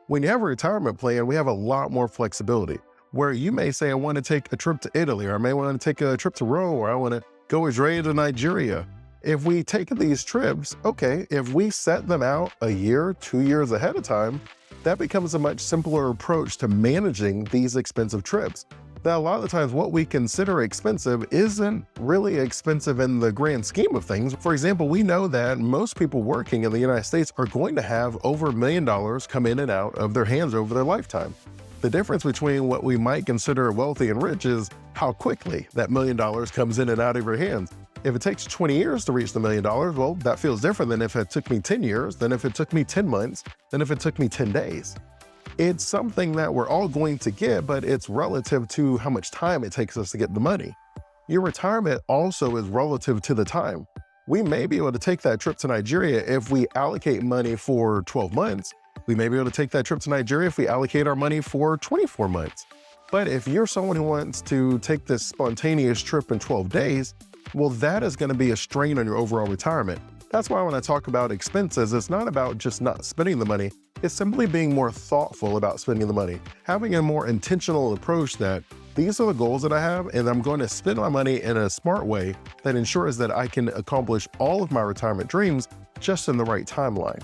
When you have a retirement plan, we have a lot more flexibility where you may say, I want to take a trip to Italy, or I may want to take a trip to Rome, or I want to go Israel to Nigeria. If we take these trips, okay, if we set them out a year, 2 years ahead of time, that becomes a much simpler approach to managing these expensive trips. Now, a lot of the times what we consider expensive isn't really expensive in the grand scheme of things. For example, we know that most people working in the United States are going to have over $1 million come in and out of their hands over their lifetime. The difference between what we might consider wealthy and rich is how quickly that $1 million comes in and out of your hands. If it takes 20 years to reach the $1 million, well, that feels different than if it took me 10 years, than if it took me 10 months, than if it took me 10 days. It's something that we're all going to get, but it's relative to how much time it takes us to get the money. Your retirement also is relative to the time. We may be able to take that trip to Nigeria if we allocate money for 12 months. We may be able to take that trip to Nigeria if we allocate our money for 24 months. But if you're someone who wants to take this spontaneous trip in 12 days, well, that is going to be a strain on your overall retirement. That's why when I talk about expenses, it's not about just not spending the money. It's simply being more thoughtful about spending the money, having a more intentional approach that these are the goals that I have, and I'm going to spend my money in a smart way that ensures that I can accomplish all of my retirement dreams just in the right timeline.